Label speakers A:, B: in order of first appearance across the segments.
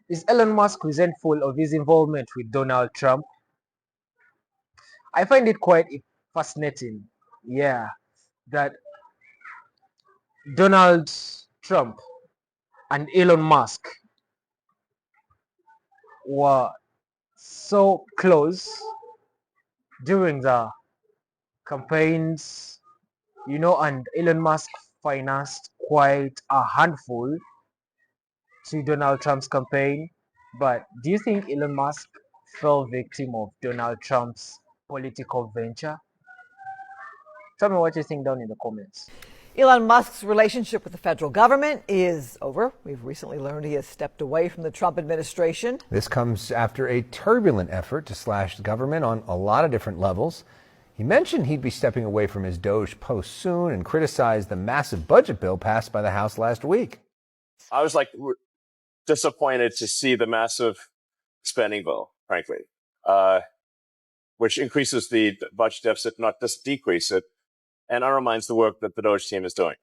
A: Is Elon Musk resentful of his involvement with Donald Trump? I find it quite fascinating, yeah, that Donald Trump and Elon Musk were so close during the campaigns, and Elon Musk financed quite a handful to Donald Trump's campaign. But do you think Elon Musk fell victim of Donald Trump's political venture? Tell me what you think down in the comments.
B: Elon Musk's relationship with the federal government is over. We've recently learned he has stepped away from the Trump administration.
C: This comes after a turbulent effort to slash the government on a lot of different levels. He mentioned he'd be stepping away from his Doge post soon and criticized the massive budget bill passed by the House last week.
D: I was disappointed to see the massive spending bill, frankly, which increases the budget deficit, not just decrease it, and undermines the work that the Doge team is doing.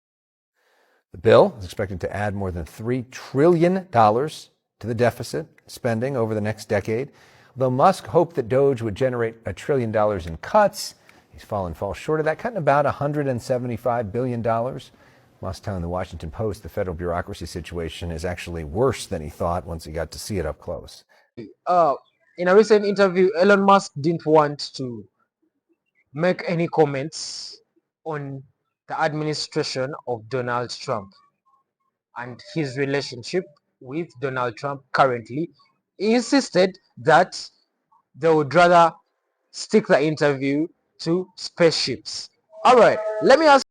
C: The bill is expected to add more than $3 trillion to the deficit spending over the next decade. Though Musk hoped that Doge would generate $1 trillion in cuts, he's fallen short of that, cutting about $175 billion. Musk telling the Washington Post the federal bureaucracy situation is actually worse than he thought once he got to see it up close.
A: In a recent interview, Elon Musk didn't want to make any comments on the administration of Donald Trump and his relationship with Donald Trump currently. He insisted that they would rather stick the interview to spaceships. All right, let me ask.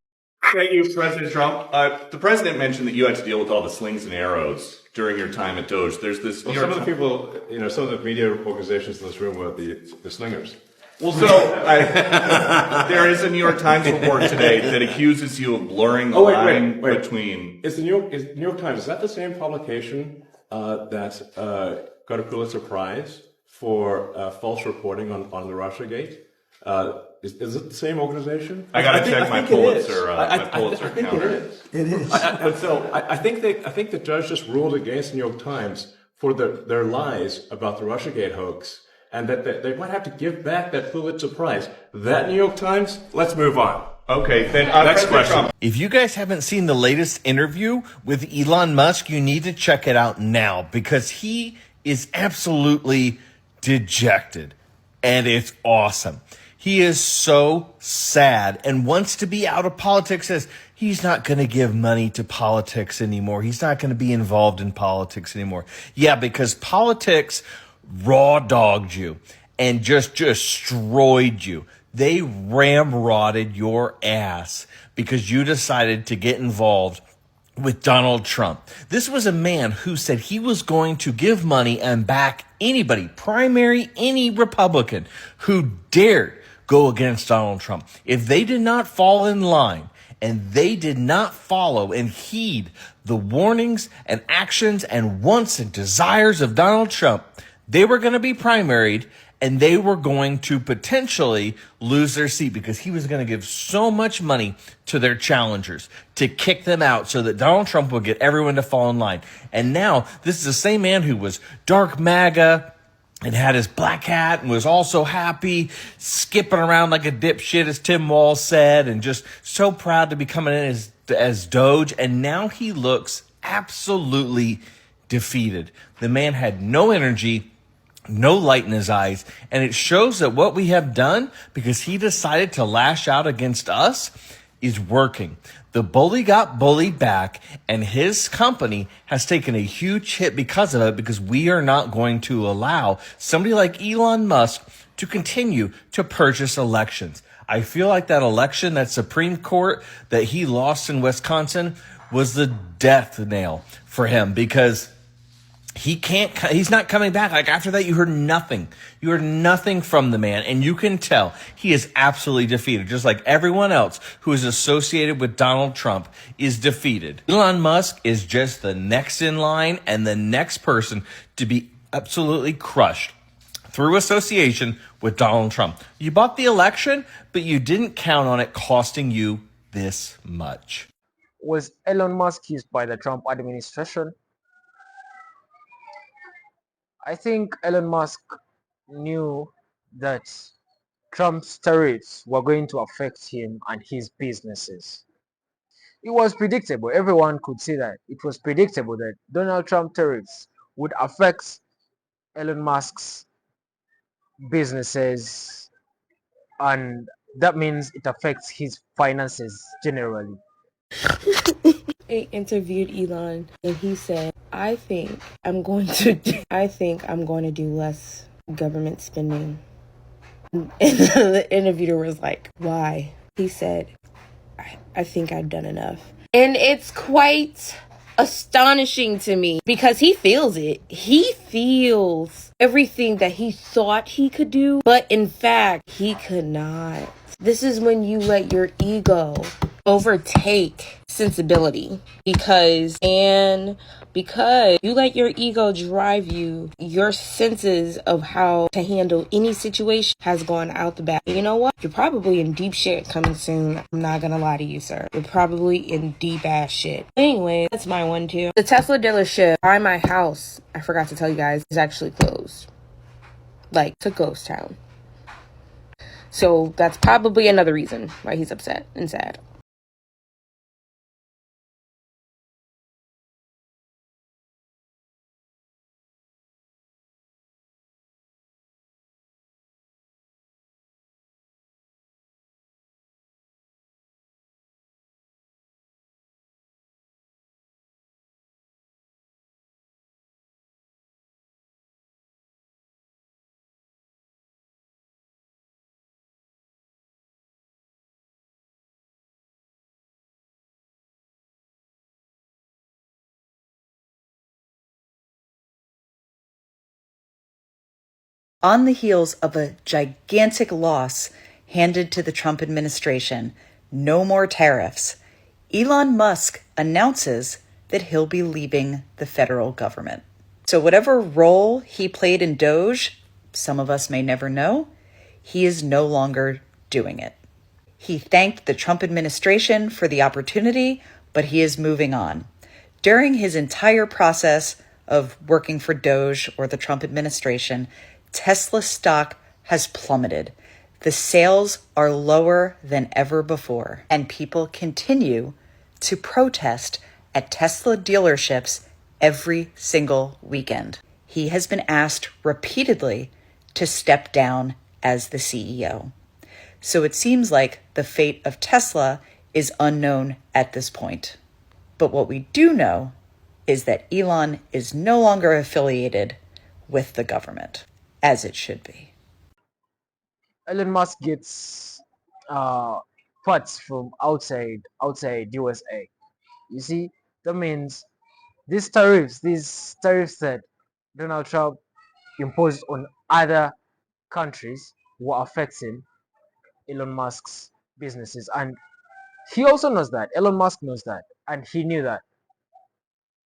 E: Thank you, President Trump. The president mentioned that you had to deal with all the slings and arrows during your time at Doge. There's this.
F: Well, some of the people, some of the media organizations in this room were the slingers.
E: Well, so there is a New York Times report today that accuses you of blurring the line between.
F: Is the New York Times, is that the same publication that got a Pulitzer Prize for false reporting on the Russiagate? Is it the same organization?
E: I got to check my Pulitzer. My Pulitzer
F: I think
E: counter.
F: it is. And so I think the judge just ruled against the New York Times for their lies about the Russiagate hoax, and that they might have to give back that Pulitzer Prize. That New York Times. Let's move on.
E: Okay, then next question.
G: If you guys haven't seen the latest interview with Elon Musk, you need to check it out now because he is absolutely dejected and it's awesome. He is so sad and wants to be out of politics, says he's not going to give money to politics anymore. He's not going to be involved in politics anymore. Yeah, because politics raw dogged you and just destroyed you. They ramrodded your ass because you decided to get involved with Donald Trump. This was a man who said he was going to give money and back anybody, primary, any Republican who dared go against Donald Trump. If they did not fall in line and they did not follow and heed the warnings and actions and wants and desires of Donald Trump, they were going to be primaried and they were going to potentially lose their seat because he was going to give so much money to their challengers to kick them out so that Donald Trump would get everyone to fall in line. And now this is the same man who was dark MAGA and had his black hat and was also happy, skipping around like a dipshit, as Tim Walz said, and just so proud to be coming in as Doge. And now he looks absolutely defeated. The man had no energy, no light in his eyes, and it shows that what we have done, because he decided to lash out against us, is working. The bully got bullied back, and his company has taken a huge hit because of it, because we are not going to allow somebody like Elon Musk to continue to purchase elections. I feel like that election, that Supreme Court that he lost in Wisconsin, was the death nail for him, because he's not coming back. Like after that, you heard nothing. You heard nothing from the man, and you can tell he is absolutely defeated, just like everyone else who is associated with Donald Trump is defeated. Elon Musk is just the next in line and the next person to be absolutely crushed through association with Donald Trump. You bought the election, but you didn't count on it costing you this much.
A: Was Elon Musk used by the Trump administration? I think Elon Musk knew that Trump's tariffs were going to affect him and his businesses. It was predictable. Everyone could see that. It was predictable that Donald Trump tariffs would affect Elon Musk's businesses, and that means it affects his finances generally.
H: I interviewed Elon and he said, I think I'm going to do less government spending. And the interviewer was like, why? He said, I think I've done enough. And it's quite astonishing to me because he feels it. He feels everything that he thought he could do, but in fact, he could not. This is when you let your ego overtake sensibility because you let your ego drive you, your senses of how to handle any situation has gone out the back. You know what? You're probably in deep shit coming soon. I'm not gonna lie to you, sir. You're probably in deep ass shit. Anyway, that's my one too. The Tesla dealership by my house, I forgot to tell you guys, is actually closed. Like, to ghost town. So that's probably another reason why he's upset and sad.
I: On the heels of a gigantic loss handed to the Trump administration, no more tariffs, Elon Musk announces that he'll be leaving the federal government. So whatever role he played in Doge, some of us may never know, he is no longer doing it. He thanked the Trump administration for the opportunity, but he is moving on. During his entire process of working for Doge or the Trump administration, Tesla stock has plummeted. The sales are lower than ever before, and people continue to protest at Tesla dealerships every single weekend. He has been asked repeatedly to step down as the CEO. So it seems like the fate of Tesla is unknown at this point. But what we do know is that Elon is no longer affiliated with the government, as it should be.
A: Elon Musk gets parts from outside USA. You see, that means these tariffs that Donald Trump imposed on other countries were affecting Elon Musk's businesses, and he also knows that. Elon Musk knows that, and he knew that.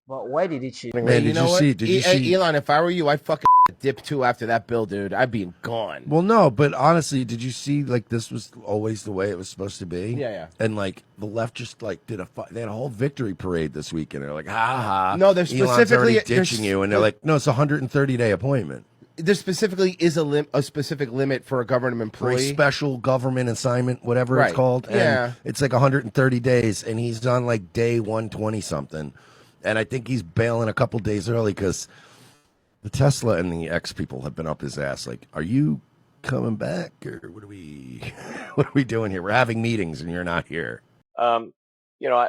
A: But why did he cheat?
C: Man, did you see? Did you see?
J: Elon, if I were you, I'd fucking dip too after that bill, dude. I'd be gone.
K: Well, no, but honestly, did you see, like, this was always the way it was supposed to be?
J: Yeah.
K: And, like, the left just, like, they had a whole victory parade this weekend. They're like, ha ha.
J: No, they're
K: Elon's
J: specifically
K: already ditching you. And they're like, no, it's a 130-day appointment.
J: There specifically is a specific limit for a government
K: For a
J: employee.
K: special government assignment, whatever
J: Right.
K: it's called. And
J: Yeah.
K: it's like 130 days, and he's on, like, day 120-something. And I think he's bailing a couple days early because the Tesla and the X people have been up his ass. Like, are you coming back, or what are we doing here? We're having meetings, and you're not here.
D: You know,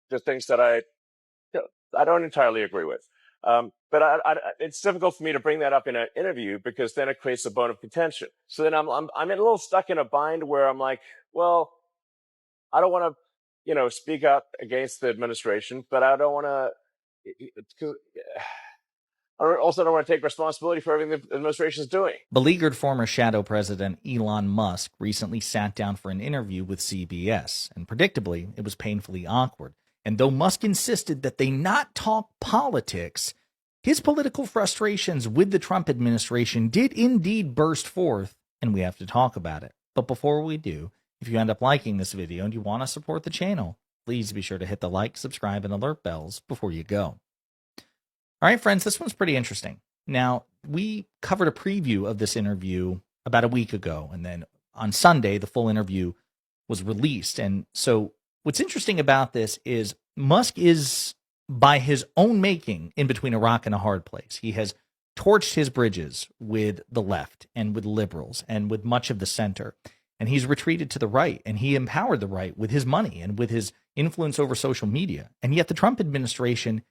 D: the things that I don't entirely agree with. But it's difficult for me to bring that up in an interview because then it creates a bone of contention. So then I'm in a little stuck in a bind where I'm like, well, I don't want to, speak out against the administration, but I don't want to. I also don't want to take responsibility for everything the administration is doing.
L: Beleaguered former shadow president Elon Musk recently sat down for an interview with CBS, and predictably, it was painfully awkward. And though Musk insisted that they not talk politics, his political frustrations with the Trump administration did indeed burst forth, and we have to talk about it. But before we do, if you end up liking this video and you want to support the channel, please be sure to hit the like, subscribe, and alert bells before you go. All right, friends, this one's pretty interesting. Now, we covered a preview of this interview about a week ago, and then on Sunday, the full interview was released. And so what's interesting about this is Musk is, by his own making, in between a rock and a hard place. He has torched his bridges with the left and with liberals and with much of the center. And he's retreated to the right, and he empowered the right with his money and with his influence over social media. And yet the Trump administration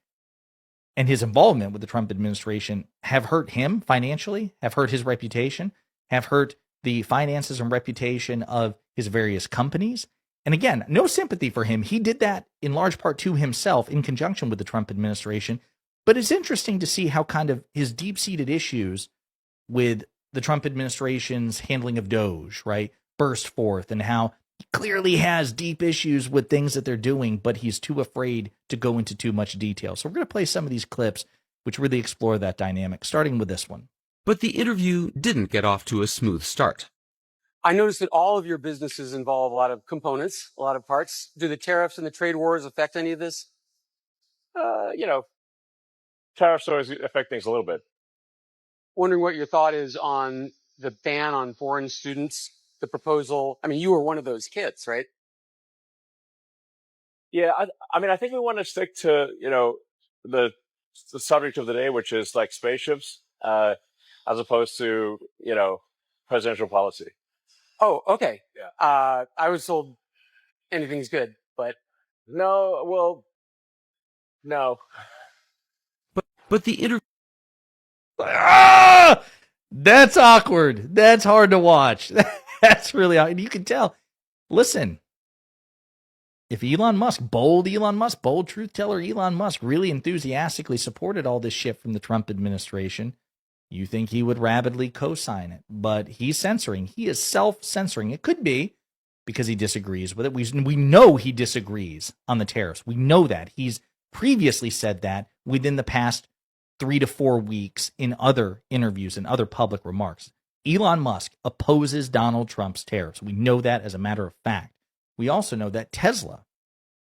L: and his involvement with the Trump administration have hurt him financially, have hurt his reputation, have hurt the finances and reputation of his various companies. And again, no sympathy for him. He did that in large part to himself in conjunction with the Trump administration. But it's interesting to see how kind of his deep-seated issues with the Trump administration's handling of Doge, right, burst forth, and how he clearly has deep issues with things that they're doing, but he's too afraid to go into too much detail. So we're going to play some of these clips which really explore that dynamic, starting with this one.
M: But the interview didn't get off to a smooth start.
N: I noticed that all of your businesses involve a lot of components, a lot of parts. Do the tariffs and the trade wars affect any of this?
D: Tariffs always affect things a little bit.
N: Wondering what your thought is on the ban on foreign students, the proposal. I mean, you were one of those kids, right?
D: Yeah, I think we want to stick to, the subject of the day, which is like spaceships, as opposed to, presidential policy.
N: Oh, okay. Yeah. I was told anything's good, but
D: no.
M: But the interview.
L: That's awkward. That's hard to watch. That's really hard. You can tell. Listen, if Elon Musk, bold truth teller Elon Musk, really enthusiastically supported all this shit from the Trump administration, you think he would rabidly co-sign it. But he's censoring. He is self-censoring. It could be because he disagrees with it. We know he disagrees on the tariffs. We know that. He's previously said that within the past 3 to 4 weeks in other interviews and other public remarks. Elon Musk opposes Donald Trump's tariffs. We know that as a matter of fact. We also know that Tesla,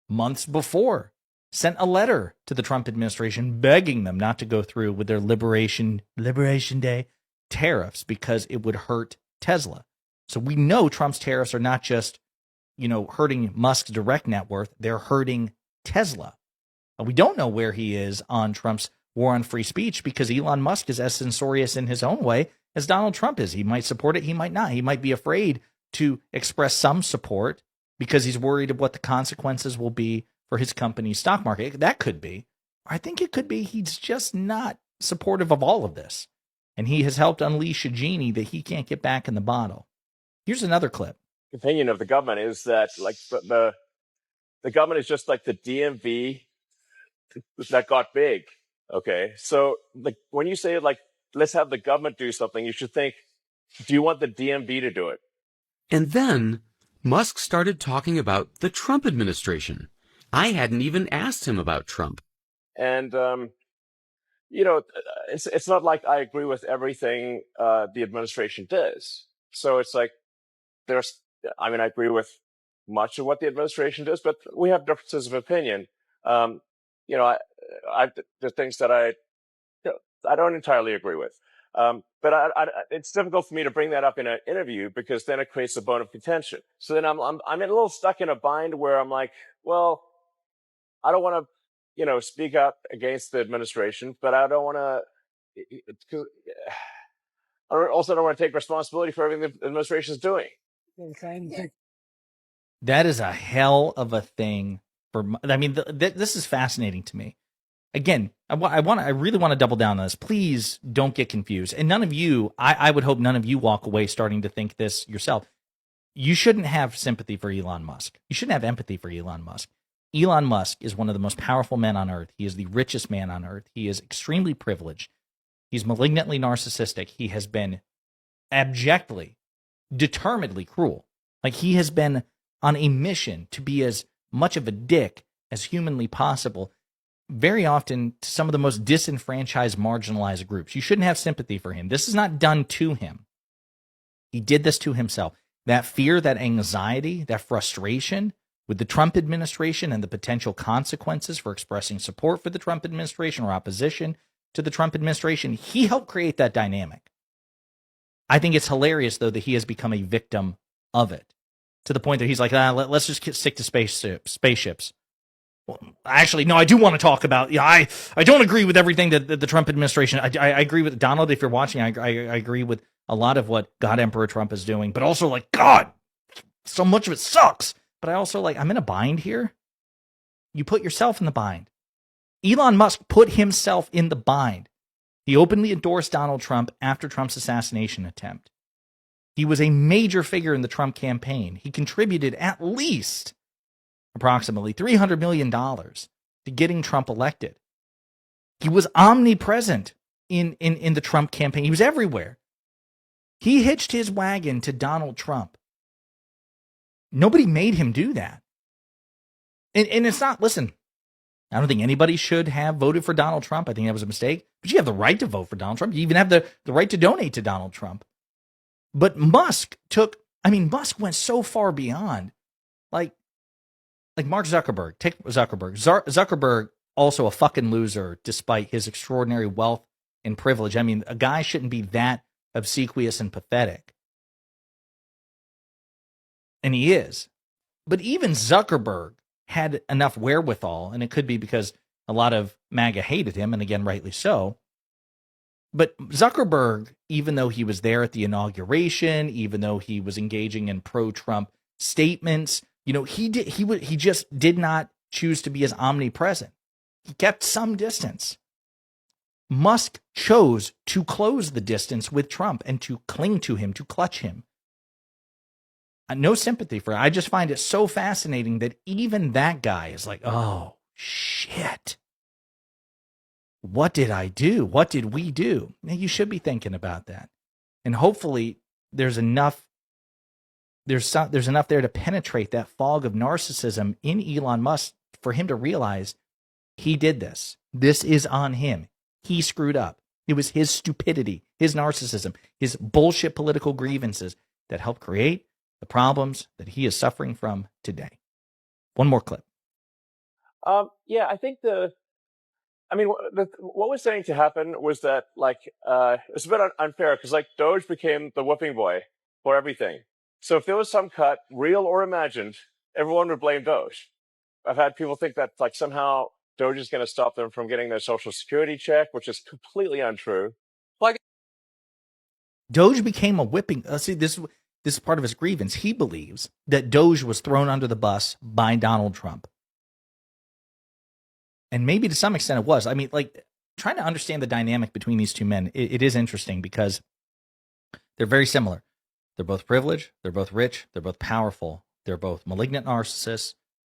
L: months before, sent a letter to the Trump administration begging them not to go through with their Liberation Day tariffs because it would hurt Tesla. So we know Trump's tariffs are not just, hurting Musk's direct net worth, they're hurting Tesla. We don't know where he is on Trump's war on free speech because Elon Musk is as censorious in his own way as Donald Trump is. He might support it, he might not. He might be afraid to express some support because he's worried of what the consequences will be for his company's stock market. That could be. I think it could be he's just not supportive of all of this. And he has helped unleash a genie that he can't get back in the bottle. Here's another clip.
D: Opinion of the government is that like the government is just like the DMV that got big. Okay. So like when you say like, let's have the government do something, you should think, do you want the DMV to do it?
M: And then Musk started talking about the Trump administration. I hadn't even asked him about Trump.
D: And, it's not like I agree with everything the administration does. So it's like I agree with much of what the administration does, but we have differences of opinion. There's things that I don't entirely agree with. But it's difficult for me to bring that up in an interview because then it creates a bone of contention. So then I'm a little stuck in a bind where I'm like, well, I don't want to, speak up against the administration, but I don't want to. I also don't want to take responsibility for everything the administration is doing.
L: That is a hell of a thing. This is fascinating to me. Again, I really want to double down on this. Please don't get confused. And none of you, I would hope none of you walk away starting to think this yourself. You shouldn't have sympathy for Elon Musk. You shouldn't have empathy for Elon Musk. Elon Musk is one of the most powerful men on earth. He is the richest man on earth. He is extremely privileged. He's malignantly narcissistic. He has been abjectly, determinedly cruel. Like he has been on a mission to be as much of a dick as humanly possible, very often to some of the most disenfranchised, marginalized groups. You shouldn't have sympathy for him. This is not done to him. He did this to himself. That fear, that anxiety, that frustration with the Trump administration and the potential consequences for expressing support for the Trump administration or opposition, to the Trump administration. He helped create that dynamic. I think it's hilarious, though, that he has become a victim of it to the point that he's like, let's just stick to spaceships. Well, actually, no, I do want to talk about, I don't agree with everything that the Trump administration, I agree with Donald, if you're watching, I agree with a lot of what God Emperor Trump is doing, but also like, God, so much of it sucks. But I also I'm in a bind here. You put yourself in the bind. Elon Musk put himself in the bind. He openly endorsed Donald Trump after Trump's assassination attempt. He was a major figure in the Trump campaign. He contributed at least approximately $300 million to getting Trump elected. He was omnipresent in the Trump campaign. He was everywhere. He hitched his wagon to Donald Trump. Nobody made him do that. And it's not, listen, I don't think anybody should have voted for Donald Trump. I think that was a mistake. But you have the right to vote for Donald Trump. You even have the right to donate to Donald Trump. But Musk went so far beyond. Like Mark Zuckerberg. Take Zuckerberg. Zuckerberg, also a fucking loser, despite his extraordinary wealth and privilege. I mean, a guy shouldn't be that obsequious and pathetic. And he is. But even Zuckerberg had enough wherewithal, and it could be because a lot of MAGA hated him, and again, rightly so. But Zuckerberg, even though he was there at the inauguration, even though he was engaging in pro-Trump statements, he just did not choose to be as omnipresent. He kept some distance. Musk chose to close the distance with Trump and to cling to him, to clutch him. No sympathy for it. I just find it so fascinating that even that guy is like, oh, shit. What did I do? What did we do? Now, you should be thinking about that. And hopefully there's enough there to penetrate that fog of narcissism in Elon Musk for him to realize he did this. This is on him. He screwed up. It was his stupidity, his narcissism, his bullshit political grievances that helped create the problems that he is suffering from today. One more clip.
D: Yeah, I think what was saying to happen was that it's a bit unfair because Doge became the whooping boy for everything. So if there was some cut, real or imagined, everyone would blame Doge. I've had people think that somehow Doge is going to stop them from getting their social security check, which is completely untrue.
L: Doge became a whipping. See, this is part of his grievance. He believes that Doge was thrown under the bus by Donald Trump. And maybe to some extent it was. I mean, trying to understand the dynamic between these two men, it is interesting because they're very similar. They're both privileged. They're both rich. They're both powerful. They're both malignant narcissists.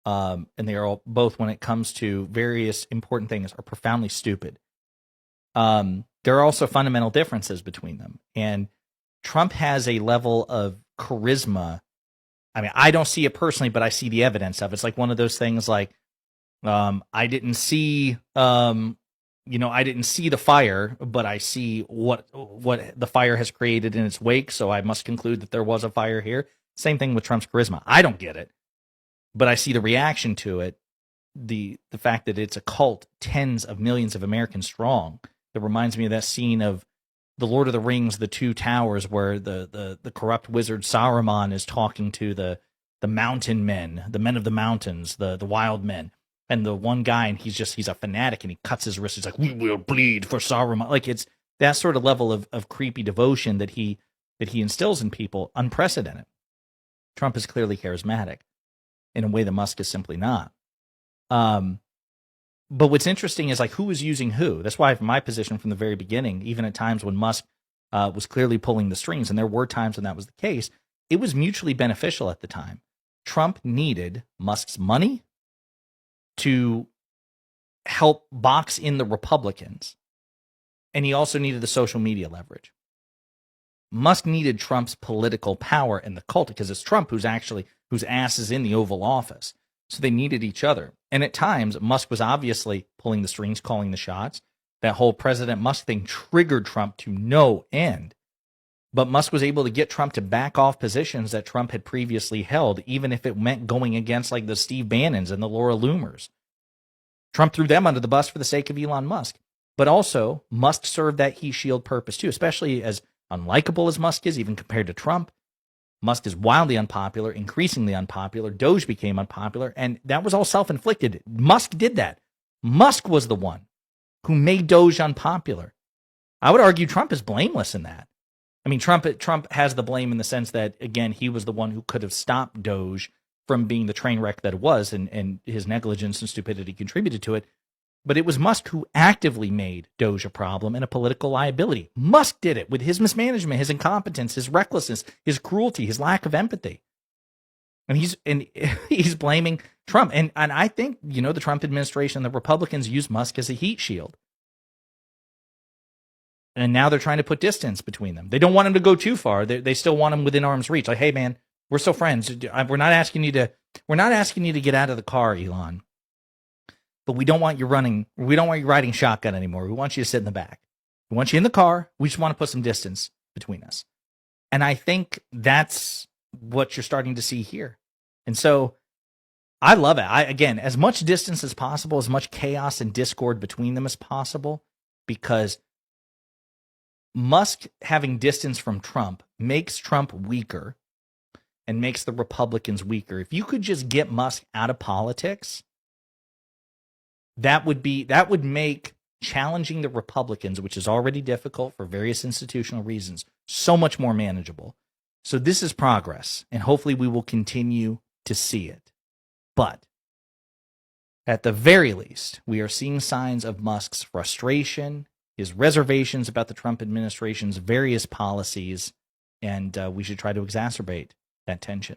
L: And they are all both, when it comes to various important things, are profoundly stupid. There are also fundamental differences between them. And Trump has a level of charisma. I mean, I don't see it personally, but I see the evidence of it. It's like one of those things I didn't see the fire, but I see what the fire has created in its wake, so I must conclude that there was a fire here. Same thing with Trump's charisma. I don't get it, but I see the reaction to it, the fact that it's a cult, tens of millions of Americans strong. It reminds me of that scene of The Lord of the Rings, The Two Towers, where the corrupt wizard Saruman is talking to the mountain men, the men of the mountains, the wild men. And the one guy, and he's a fanatic, and he cuts his wrist. He's like, "We will bleed for Saruman." It's that sort of level of creepy devotion that he instills in people, unprecedented. Trump is clearly charismatic in a way that Musk is simply not. But what's interesting is who is using who. That's why, from my position from the very beginning, even at times when Musk was clearly pulling the strings, and there were times when that was the case, it was mutually beneficial at the time. Trump needed Musk's money to help box in the Republicans, and he also needed the social media leverage. Musk needed Trump's political power and the cult because it's Trump whose ass is in the Oval Office. So they needed each other. And at times, Musk was obviously pulling the strings, calling the shots. That whole President Musk thing triggered Trump to no end. But Musk was able to get Trump to back off positions that Trump had previously held, even if it meant going against the Steve Bannons and the Laura Loomers. Trump threw them under the bus for the sake of Elon Musk. But also, Musk served that heat shield purpose too, especially as unlikable as Musk is, even compared to Trump. Musk is wildly unpopular, increasingly unpopular. Doge became unpopular, and that was all self-inflicted. Musk did that. Musk was the one who made Doge unpopular. I would argue Trump is blameless in that. I mean, Trump has the blame in the sense that, again, he was the one who could have stopped Doge from being the train wreck that it was, and his negligence and stupidity contributed to it. But it was Musk who actively made Doge a problem and a political liability. Musk did it with his mismanagement, his incompetence, his recklessness, his cruelty, his lack of empathy. And he's blaming Trump. And I think, the Trump administration, the Republicans use Musk as a heat shield. And now they're trying to put distance between them. They don't want him to go too far. They still want him within arm's reach. Like, hey man, we're still friends. We're not asking you to get out of the car, Elon. But we don't want you riding shotgun anymore. We want you to sit in the back. We want you in the car. We just want to put some distance between us. And I think that's what you're starting to see here. And so I love it. Again, as much distance as possible, as much chaos and discord between them as possible, because Musk having distance from Trump makes Trump weaker and makes the Republicans weaker. If you could just get Musk out of politics, that would make challenging the Republicans, which is already difficult for various institutional reasons, so much more manageable. So this is progress, and hopefully we will continue to see it. But at the very least, we are seeing signs of Musk's frustration, his reservations about the Trump administration's various policies, and we should try to exacerbate that tension.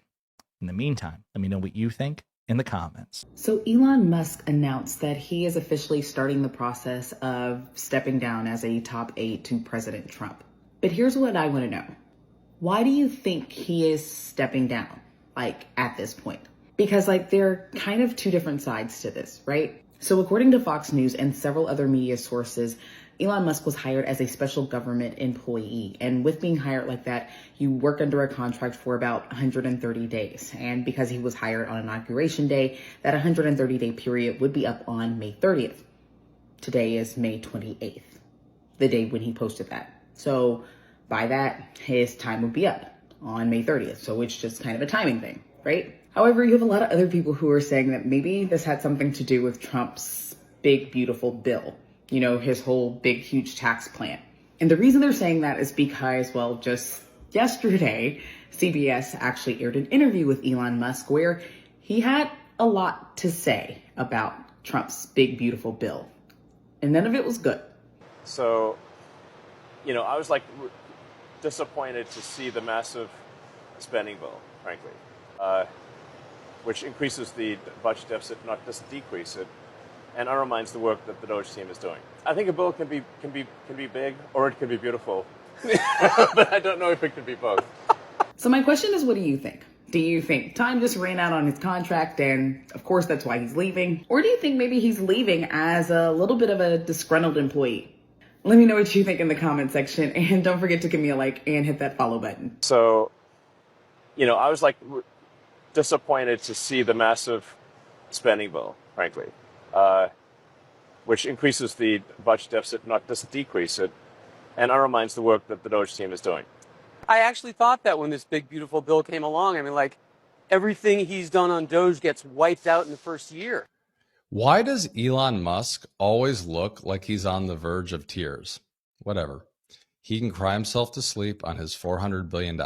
L: In the meantime, let me know what you think in the comments.
O: So Elon Musk announced that he is officially starting the process of stepping down as a top aide to President Trump. But here's what I want to know. Why do you think he is stepping down, at this point? Because, there are kind of two different sides to this, right? So according to Fox News and several other media sources, Elon Musk was hired as a special government employee. And with being hired like that, you work under a contract for about 130 days. And because he was hired on Inauguration Day, that 130-day period would be up on May 30th. Today is May 28th, the day when he posted that. So by that, his time would be up on May 30th. So it's just kind of a timing thing, right? However, you have a lot of other people who are saying that maybe this had something to do with Trump's big, beautiful bill. His whole big, huge tax plan. And the reason they're saying that is because, just yesterday, CBS actually aired an interview with Elon Musk where he had a lot to say about Trump's big, beautiful bill. And none of it was good.
D: So, I was disappointed to see the massive spending bill, frankly, which increases the budget deficit, not just decrease it, and undermines the work that the Doge team is doing. I think a bill can be big or it can be beautiful, but I don't know if it can be both.
O: So my question is, what do you think? Do you think time just ran out on his contract and of course that's why he's leaving? Or do you think maybe he's leaving as a little bit of a disgruntled employee? Let me know what you think in the comment section, and don't forget to give me a like and hit that follow button.
D: So, I was disappointed to see the massive spending bill, frankly, which increases the budget deficit, not just decrease it, and undermines the work that the Doge team is doing.
N: I actually thought that when this big, beautiful bill came along. I mean, everything he's done on Doge gets wiped out in the first year.
P: Why does Elon Musk always look like he's on the verge of tears? Whatever. He can cry himself to sleep on his $400 billion.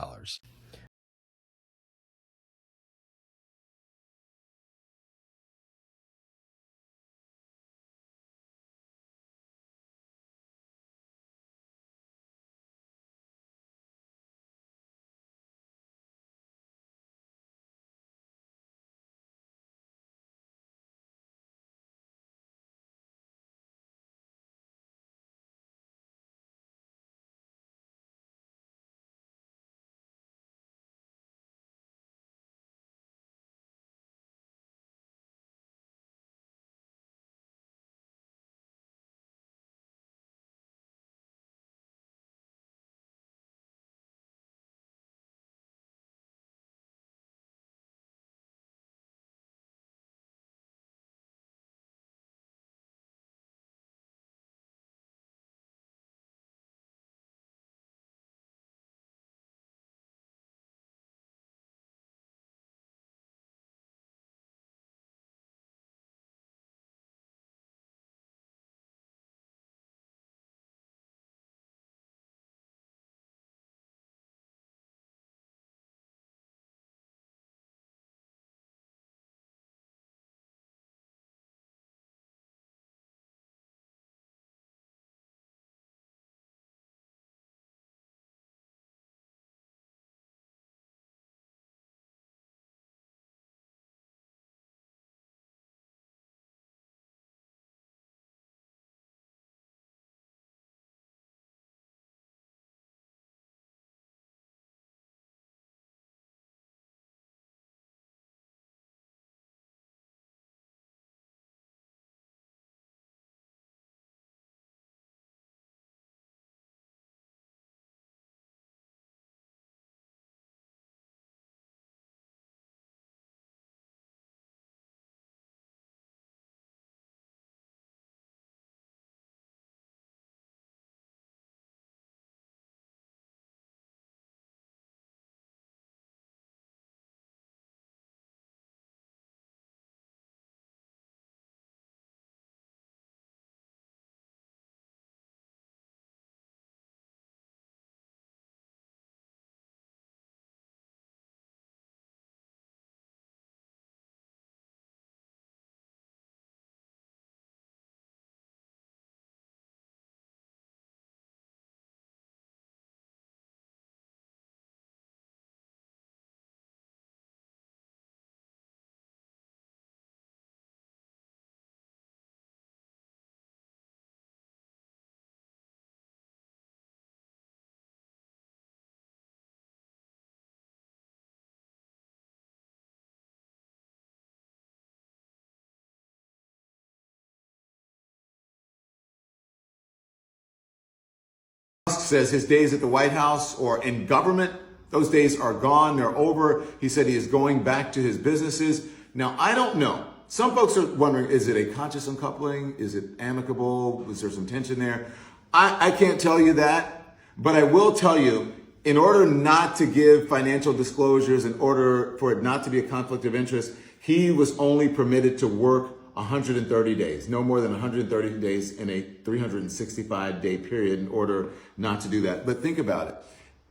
Q: Musk says his days at the White House or in government, those days are gone, they're over. He said he is going back to his businesses. Now, I don't know. Some folks are wondering, is it a conscious uncoupling? Is it amicable? Was there some tension there? I can't tell you that, but I will tell you, in order not to give financial disclosures, in order for it not to be a conflict of interest, he was only permitted to work 130 days, no more than 130 days in a 365-day period in order not to do that. But think about it.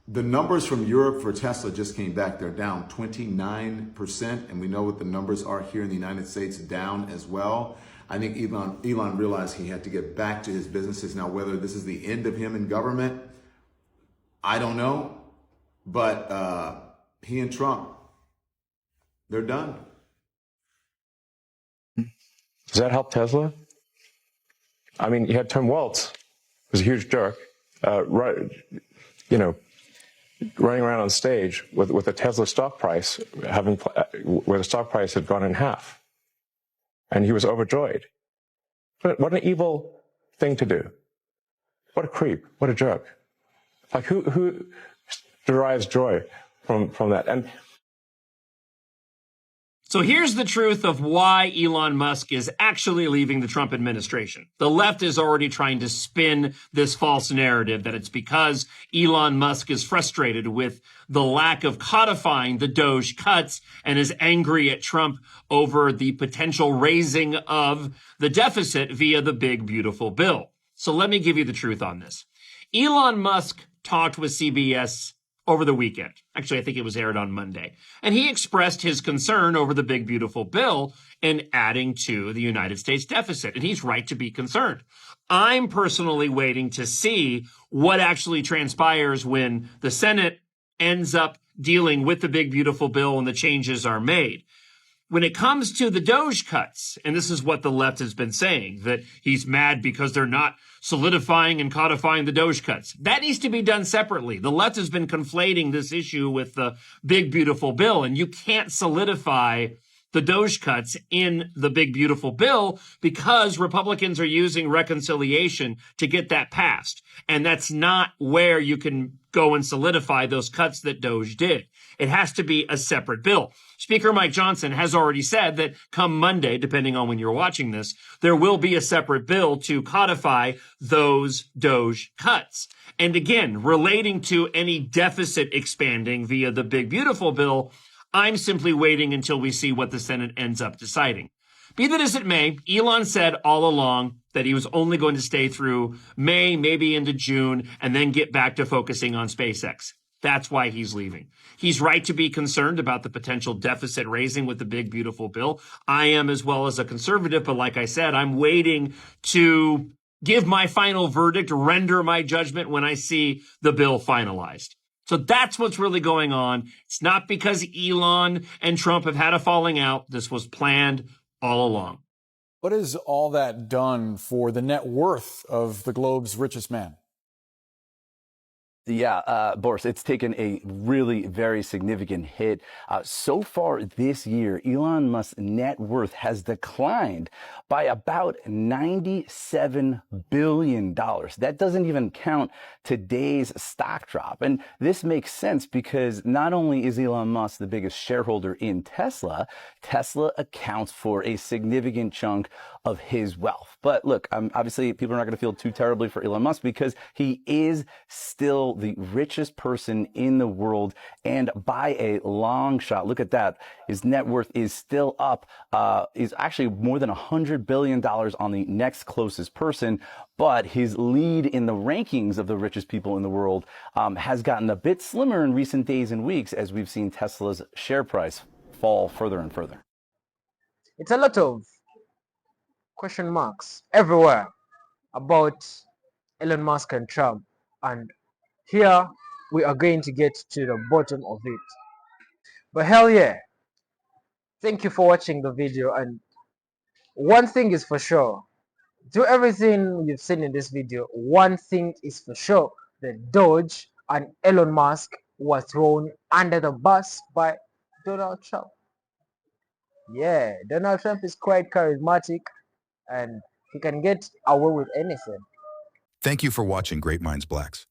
Q: The numbers from Europe for Tesla just came back. They're down 29%, and we know what the numbers are here in the United States, down as well. I think Elon realized he had to get back to his businesses. Now, whether this is the end of him in government, I don't know. But he and Trump, they're done.
R: Does that help Tesla? I mean, you had Tim Waltz, who's a huge jerk, running around on stage with a Tesla stock price where the stock price had gone in half, and he was overjoyed. What an evil thing to do! What a creep! What a jerk! Like who derives joy from that? And
S: so here's the truth of why Elon Musk is actually leaving the Trump administration. The left is already trying to spin this false narrative that it's because Elon Musk is frustrated with the lack of codifying the Doge cuts and is angry at Trump over the potential raising of the deficit via the big, beautiful bill. So let me give you the truth on this. Elon Musk talked with CBS over the weekend. Actually, I think it was aired on Monday. And he expressed his concern over the big, beautiful bill and adding to the United States deficit. And he's right to be concerned. I'm personally waiting to see what actually transpires when the Senate ends up dealing with the big, beautiful bill and the changes are made. When it comes to the Doge cuts, and this is what the left has been saying, that he's mad because they're not solidifying and codifying the Doge cuts. That needs to be done separately. The left has been conflating this issue with the big, beautiful bill, and you can't solidify the Doge cuts in the big, beautiful bill because Republicans are using reconciliation to get that passed. And that's not where you can go and solidify those cuts that Doge did. It has to be a separate bill. Speaker Mike Johnson has already said that come Monday, depending on when you're watching this, there will be a separate bill to codify those Doge cuts. And again, relating to any deficit expanding via the big, beautiful bill, I'm simply waiting until we see what the Senate ends up deciding. Be that as it may, Elon said all along that he was only going to stay through May, maybe into June, and then get back to focusing on SpaceX. That's why he's leaving. He's right to be concerned about the potential deficit raising with the big, beautiful bill. I am as well as a conservative, but like I said, I'm waiting to give my final verdict, render my judgment when I see the bill finalized. So that's what's really going on. It's not because Elon and Trump have had a falling out. This was planned all along.
T: What has all that done for the net worth of the globe's richest man?
U: Yeah, Boris, it's taken a really very significant hit. So far this year, Elon Musk's net worth has declined by about $97 billion. That doesn't even count today's stock drop. And this makes sense because not only is Elon Musk the biggest shareholder in Tesla, Tesla accounts for a significant chunk of his wealth. But look, obviously people are not going to feel too terribly for Elon Musk because he is still the richest person in the world, and by a long shot. Look at that. His net worth is still up, is actually more than $100 billion on the next closest person, but his lead in the rankings of the richest people in the world has gotten a bit slimmer in recent days and weeks as we've seen Tesla's share price fall further and further.
A: It's a lot of question marks everywhere about Elon Musk and Trump, and here we are going to get to the bottom of it. But hell yeah, thank you for watching the video, and one thing is for sure, to everything you've seen in this video, one thing is for sure, that Doge and Elon Musk were thrown under the bus by Donald Trump. Yeah, Donald Trump is quite charismatic and he can get away with anything.
V: Thank you for watching Great Minds Blacks.